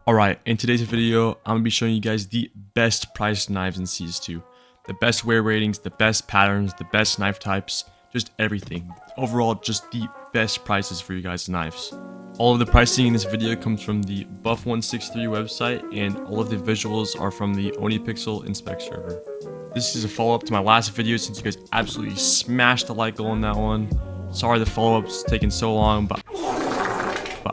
Alright, in today's video, I'm going to be showing you guys the best priced knives in CS2. The best wear ratings, the best patterns, the best knife types, just everything. Overall, just the best prices for you guys' knives. All of the pricing in this video comes from the Buff163 website, and all of the visuals are from the OniPixel Inspect server. This is a follow-up to my last video since you guys absolutely smashed the like goal on that one. Sorry the follow-up's taken so long, but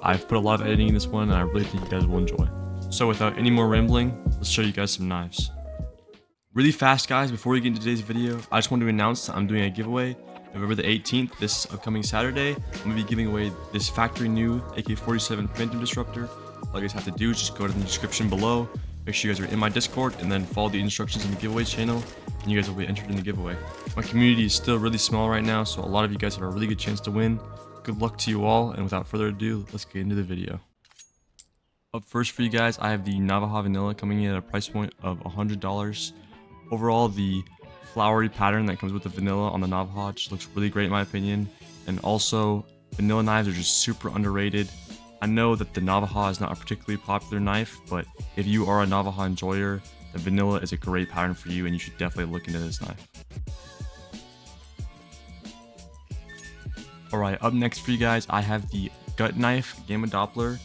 I've put a lot of editing in this one and I really think you guys will enjoy. So without any more rambling, let's show you guys some knives. Really fast guys, before we get into today's video, I just want to announce that I'm doing a giveaway November the 18th, this upcoming Saturday. I'm going to be giving away this factory new AK-47 Phantom Disruptor. All you guys have to do is just go to the description below, make sure you guys are in my Discord, and then follow the instructions in the giveaways channel, and you guys will be entered in the giveaway. My community is still really small right now, so a lot of you guys have a really good chance to win. Good luck to you all, and without further ado, let's get into the video. Up first for you guys, I have the Navaja Vanilla coming in at a price point of $100. Overall, the flowery pattern that comes with the vanilla on the Navaja just looks really great in my opinion, and also vanilla knives are just super underrated. I know that the Navaja is not a particularly popular knife, but if you are a Navaja enjoyer, the vanilla is a great pattern for you and you should definitely look into this knife. Alright, up next for you guys, I have the Gut Knife Gamma Doppler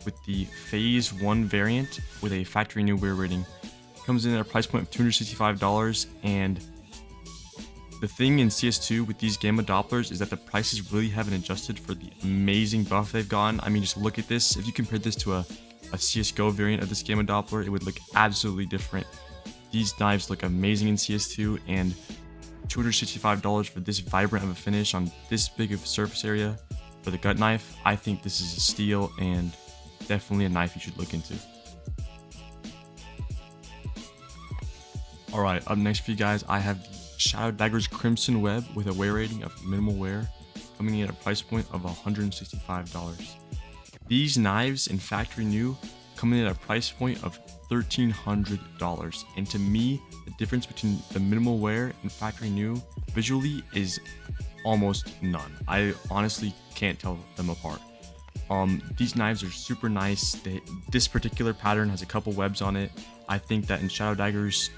with the Phase 1 variant with a factory new wear rating. Comes in at a price point of $265, and the thing in CS2 with these Gamma Dopplers is that the prices really haven't adjusted for the amazing buff they've gotten. I mean, just look at this. If you compare this to a CSGO variant of this Gamma Doppler, it would look absolutely different. These knives look amazing in CS2, and $265 for this vibrant of a finish on this big of a surface area for the Gut Knife, I think this is a steal and definitely a knife you should look into. Alright, up next for you guys, I have the Shadow Daggers Crimson Web with a wear rating of minimal wear, coming in at a price point of $165. These knives in factory new come in at a price point of $1,300, and to me, the difference between the minimal wear and factory new visually is almost none. I honestly can't tell them apart. These knives are super nice. This particular pattern has a couple webs on it. I think that in Shadow Daggers,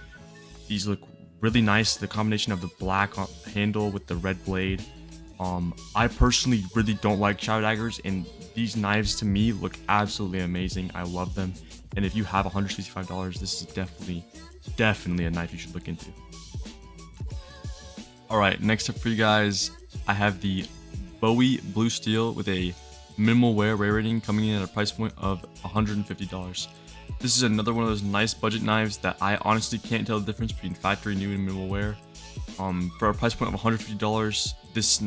these look really nice. The combination of the black handle with the red blade. I personally really don't like Shadow Daggers, and these knives to me look absolutely amazing. I love them, and if you have $165, this is definitely a knife you should look into. Alright, next up for you guys, I have the Bowie Blue Steel with a minimal wear rating coming in at a price point of $150. This is another one of those nice budget knives that I honestly can't tell the difference between factory new and minimal wear. For a price point of $150, this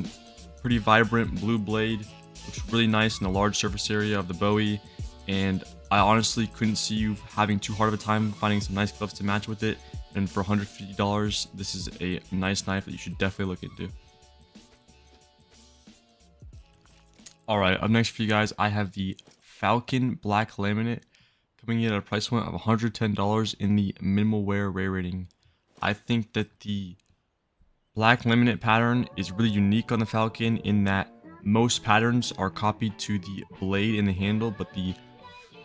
pretty vibrant blue blade looks really nice in the large surface area of the Bowie, and I honestly couldn't see you having too hard of a time finding some nice gloves to match with it, and for $150, this is a nice knife that you should definitely look into. Alright, up next for you guys, I have the Falchion Black Laminate coming in at a price point of $110 in the minimal wear rating. I think that the Black Laminate pattern is really unique on the Falchion in that most patterns are copied to the blade and the handle, but the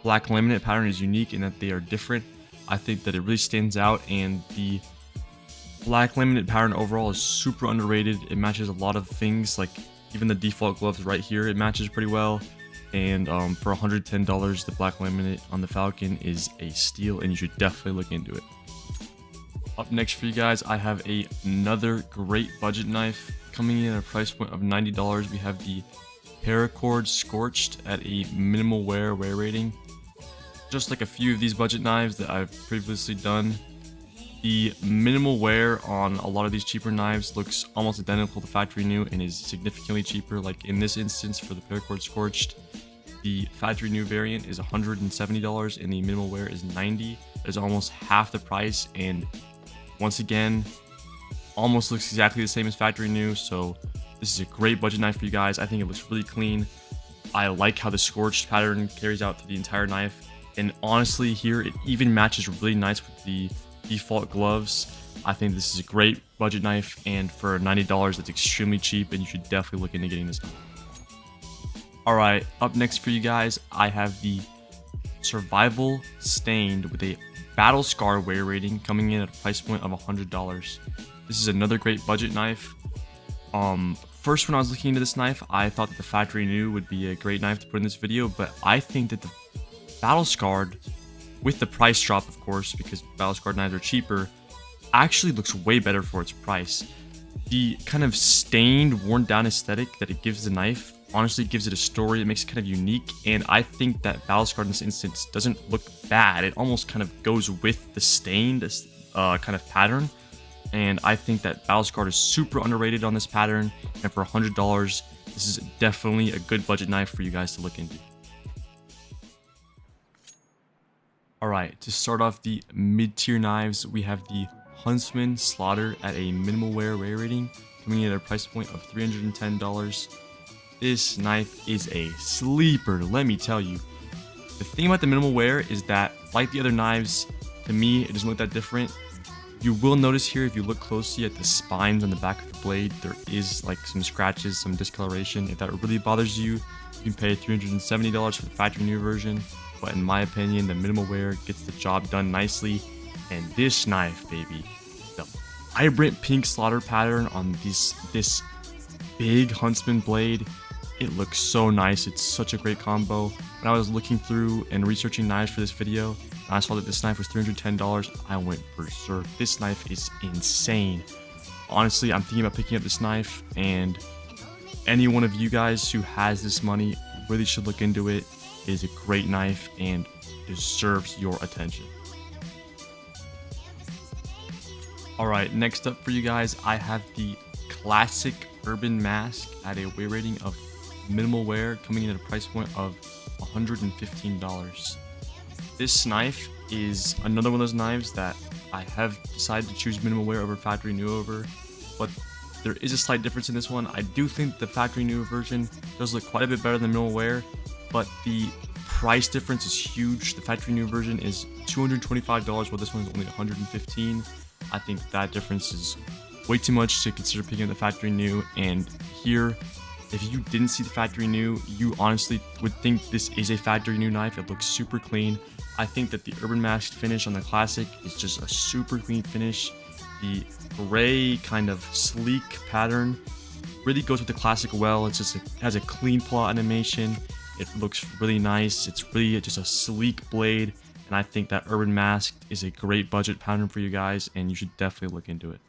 Black Laminate pattern is unique in that they are different. I think that it really stands out, and the Black Laminate pattern overall is super underrated. It matches a lot of things, like even the default gloves right here, it matches pretty well. And for $110, the Black Laminate on the Falchion is a steal, and you should definitely look into it. Up next for you guys, I have another great budget knife coming in at a price point of $90. We have the Paracord Scorched at a minimal wear rating. Just like a few of these budget knives that I've previously done, the minimal wear on a lot of these cheaper knives looks almost identical to factory new and is significantly cheaper. Like in this instance for the Paracord Scorched, the factory new variant is $170 and the minimal wear is $90. It's almost half the price, and once again, almost looks exactly the same as factory new, so this is a great budget knife for you guys. I think it looks really clean. I like how the Scorched pattern carries out through the entire knife, and honestly here it even matches really nice with the default gloves. I think this is a great budget knife, and for $90 that's extremely cheap, and you should definitely look into getting this knife. Alright, up next for you guys, I have the survival stained with a battle scar wear rating, coming in at a price point of $100. This is another great budget knife. First, when I was looking into this knife, I thought that the factory new would be a great knife to put in this video, but I think that the battle scarred, with the price drop of course, because battle scarred knives are cheaper, actually looks way better for its price. The kind of stained, worn down aesthetic that it gives the knife honestly gives it a story that makes it kind of unique, and I think that battle scarred in this instance doesn't look bad. It almost kind of goes with the stained kind of pattern, and I think that battle scarred is super underrated on this pattern, and for $100 this is definitely a good budget knife for you guys to look into. Alright, to start off the mid-tier knives, we have the Huntsman Slaughter at a minimal wear rating, coming in at a price point of $310. This knife is a sleeper, let me tell you. The thing about the minimal wear is that, like the other knives, to me, it doesn't look that different. You will notice here, if you look closely at the spines on the back of the blade, there is like some scratches, some discoloration. If that really bothers you, you can pay $370 for the factory new version. But in my opinion, the minimal wear gets the job done nicely. And this knife, baby, the vibrant pink slaughter pattern on this big Huntsman blade, it looks so nice. It's such a great combo. When I was looking through and researching knives for this video, and I saw that this knife was $310, I went berserk. This knife is insane. Honestly, I'm thinking about picking up this knife, and any one of you guys who has this money really should look into it. It is a great knife and deserves your attention. Alright, next up for you guys, I have the classic Urban Mask at a wear rating of minimal wear, coming in at a price point of $115. This knife is another one of those knives that I have decided to choose minimal wear over factory new over, but there is a slight difference in this one. I do think the factory new version does look quite a bit better than minimal wear, but the price difference is huge. The factory new version is $225, while this one is only $115. I think that difference is way too much to consider picking up the factory new, and here, if you didn't see the factory new, you honestly would think this is a factory new knife. It looks super clean. I think that the Urban Mask finish on the classic is just a super clean finish. The gray kind of sleek pattern really goes with the classic well. It's just it has a clean pull-out animation. It looks really nice. It's really just a sleek blade, and I think that Urban Mask is a great budget pattern for you guys, and you should definitely look into it.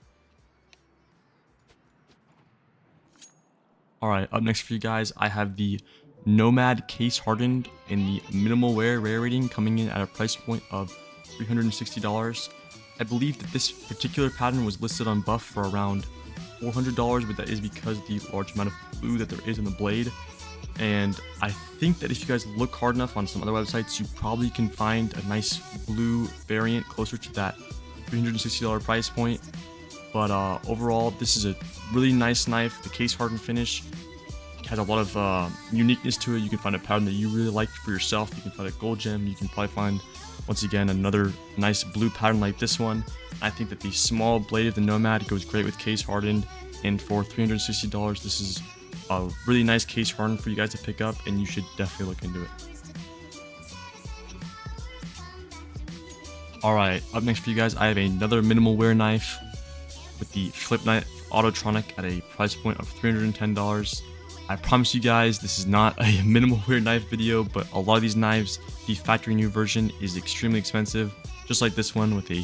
Alright, up next for you guys, I have the Nomad Case Hardened in the minimal wear rating, coming in at a price point of $360. I believe that this particular pattern was listed on Buff for around $400, but that is because of the large amount of blue that there is in the blade. And I think that if you guys look hard enough on some other websites, you probably can find a nice blue variant closer to that $360 price point. But overall, this is a really nice knife. The case hardened finish has a lot of uniqueness to it. You can find a pattern that you really like for yourself. You can find a gold gem. You can probably find, once again, another nice blue pattern like this one. I think that the small blade of the Nomad goes great with case hardened. And for $360, this is a really nice case hardened for you guys to pick up, and you should definitely look into it. Alright, up next for you guys, I have another minimal wear knife with the Flip Knife Autotronic at a price point of $310. I promise you guys, this is not a minimal wear knife video, but a lot of these knives, the factory new version is extremely expensive, just like this one with a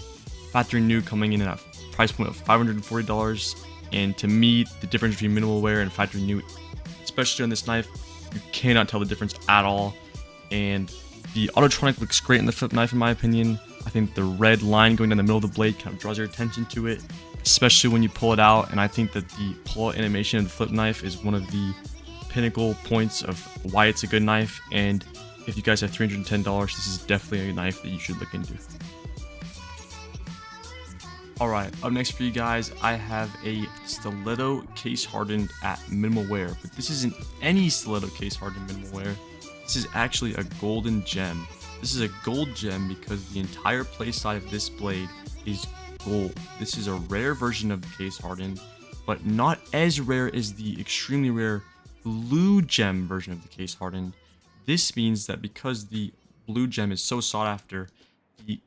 factory new coming in at a price point of $540. And to me, the difference between minimal wear and factory new, especially on this knife, you cannot tell the difference at all. And the Autotronic looks great in the flip knife in my opinion. I think the red line going down the middle of the blade kind of draws your attention to it, especially when you pull it out. And I think that the pull-out animation of the flip knife is one of the pinnacle points of why it's a good knife. And if you guys have $310, this is definitely a knife that you should look into. Alright, up next for you guys, I have a Stiletto Case Hardened at minimal wear, but this isn't any Stiletto Case Hardened minimal wear. This is actually a golden gem. This is a gold gem because the entire play side of this blade is gold. This is a rare version of the Case Hardened, but not as rare as the extremely rare blue gem version of the Case Hardened. This means that because the blue gem is so sought after, the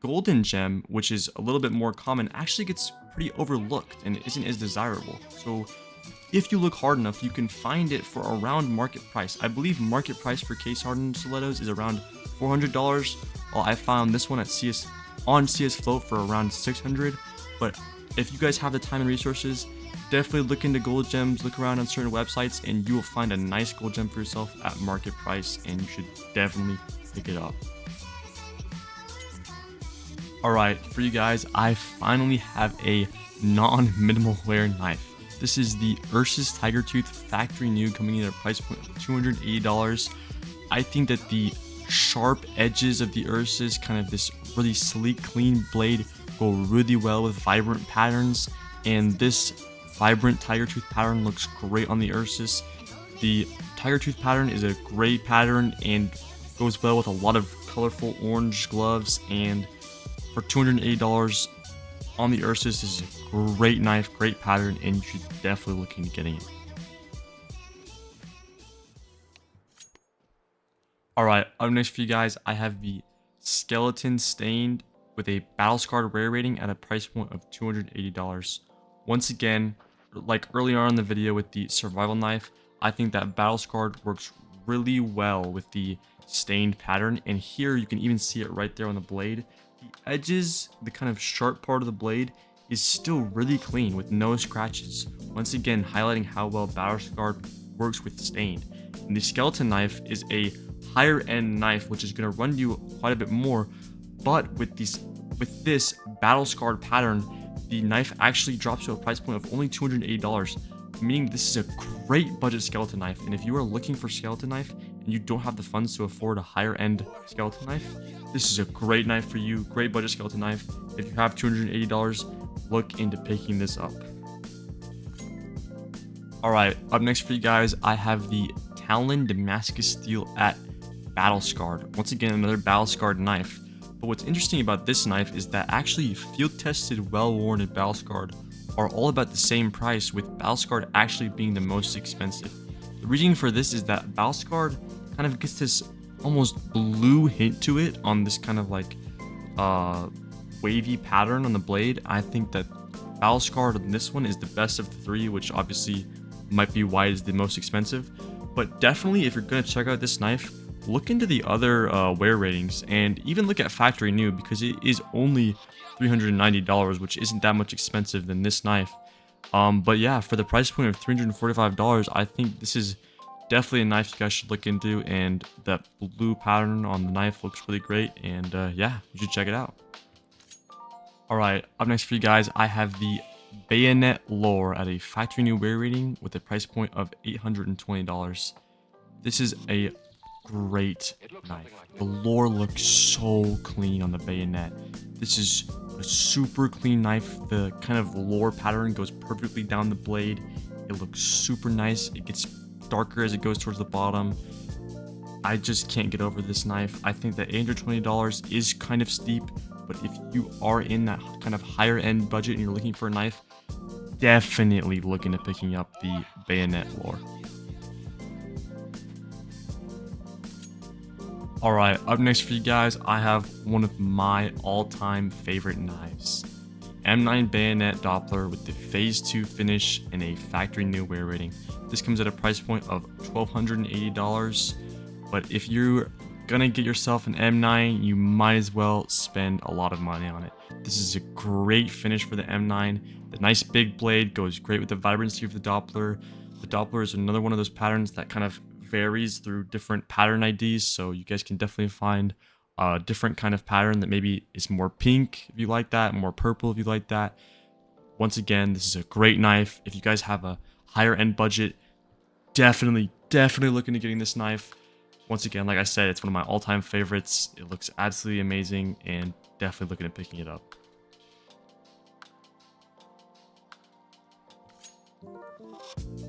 golden gem, which is a little bit more common, actually gets pretty overlooked and isn't as desirable. So if you look hard enough, you can find it for around market price. I believe market price for case hardened stilettos is around $400, while I found this one at CS Float for around $600. But if you guys have the time and resources, definitely look into gold gems, look around on certain websites, and you will find a nice gold gem for yourself at market price, and you should definitely pick it up. Alright, for you guys, I finally have a non-minimal wear knife. This is the Ursus Tiger Tooth factory new, coming in at a price point of $280. I think that the sharp edges of the Ursus, kind of this really sleek, clean blade, go really well with vibrant patterns, and this vibrant tiger tooth pattern looks great on the Ursus. The tiger tooth pattern is a great pattern and goes well with a lot of colorful orange gloves, and for $280 on the Ursus, this is a great knife, great pattern, and you should definitely look into getting it. Alright, up next for you guys, I have the Skeleton Stained with a Battle Scarred rare rating at a price point of $280. Once again, like earlier on in the video with the survival knife, I think that Battle Scarred works really well with the stained pattern, and here you can even see it right there on the blade. The edges, the kind of sharp part of the blade, is still really clean with no scratches. Once again, highlighting how well Battle Scarred works with stained. And the skeleton knife is a higher end knife, which is going to run you quite a bit more, but with this Battle Scarred pattern, the knife actually drops to a price point of only $280, meaning this is a great budget skeleton knife. And if you are looking for a skeleton knife and you don't have the funds to afford a higher end skeleton knife, this is a great knife for you, great budget skeleton knife. If you have $280, look into picking this up. Alright, up next for you guys, I have the Talon Damascus Steel at Battle Scarred. Once again, another Battle Scarred knife. But what's interesting about this knife is that actually field tested, well worn, and Battle Scarred are all about the same price, with Battle Scarred actually being the most expensive. The reason for this is that Battle Scarred kind of gets this almost blue hint to it on this kind of like wavy pattern on the blade. I think that Battle Scarred on this one is the best of the three, which obviously might be why it's the most expensive. But definitely, if you're going to check out this knife, look into the other wear ratings, and even look at factory new, because it is only $390, which isn't that much expensive than this knife. But yeah, for the price point of $345, I think this is definitely a knife you guys should look into, and that blue pattern on the knife looks really great, and yeah, you should check it out. Alright, up next for you guys, I have the Bayonet Lore at a factory new wear rating with a price point of $820. This is a great knife. The lore looks so clean on the Bayonet. This is a super clean knife. The kind of lore pattern goes perfectly down the blade. It looks super nice. It gets darker as it goes towards the bottom. I just can't get over this knife. I think that $820 is kind of steep, but if you are in that kind of higher end budget and you're looking for a knife, definitely look into picking up the Bayonet Lore. Alright, up next for you guys, I have one of my all-time favorite knives. M9 Bayonet Doppler with the Phase 2 finish and a factory new wear rating. This comes at a price point of $1,280, but if you're gonna get yourself an M9, you might as well spend a lot of money on it. This is a great finish for the M9. The nice big blade goes great with the vibrancy of the Doppler. The Doppler is another one of those patterns that kind of varies through different pattern IDs, so you guys can definitely find a different kind of pattern that maybe is more pink if you like that, more purple if you like that. Once again, this is a great knife. If you guys have a higher end budget, definitely look into getting this knife. Once again, like I said, it's one of my all-time favorites. It looks absolutely amazing, and definitely looking at picking it up.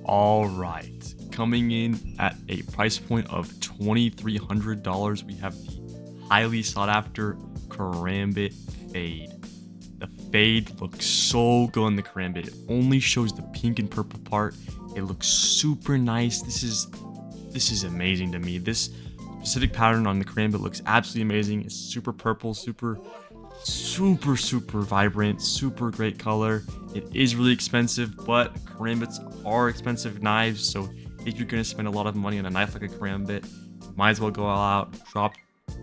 Alright, coming in at a price point of $2,300, we have the highly sought after Karambit Fade. The Fade looks so good in the Karambit. It only shows the pink and purple part. It looks super nice. This is amazing to me. This specific pattern on the Karambit looks absolutely amazing. It's super purple, super vibrant, super great color. It is really expensive, but Karambits are expensive knives, so if you're gonna spend a lot of money on a knife like a Karambit, might as well go all out, drop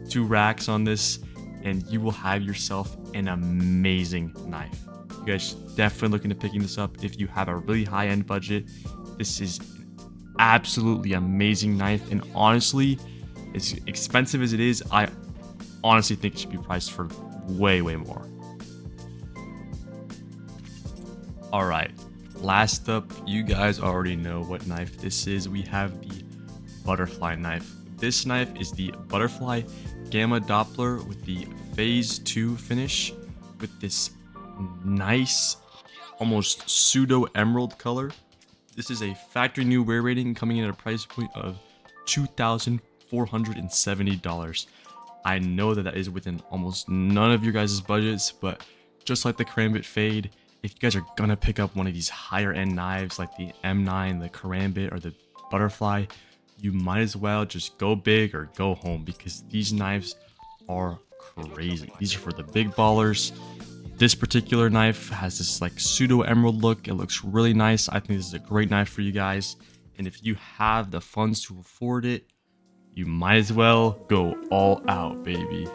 2 racks on this, and you will have yourself an amazing knife. You guys should definitely look into picking this up if you have a really high-end budget. This is an absolutely amazing knife, and honestly, as expensive as it is, I honestly think it should be priced for way more. Alright, last up, you guys already know what knife this is. We have the butterfly knife. This knife is the butterfly gamma Doppler with the phase 2 finish with this nice almost pseudo emerald color. This is a factory new wear rating coming in at a price point of $2,470. I know that is within almost none of your guys' budgets, but just like the Karambit Fade, if you guys are gonna pick up one of these higher end knives like the M9, the Karambit, or the Butterfly, you might as well just go big or go home, because these knives are crazy. These are for the big ballers. This particular knife has this like pseudo emerald look. It looks really nice. I think this is a great knife for you guys. And if you have the funds to afford it, you might as well go all out, baby.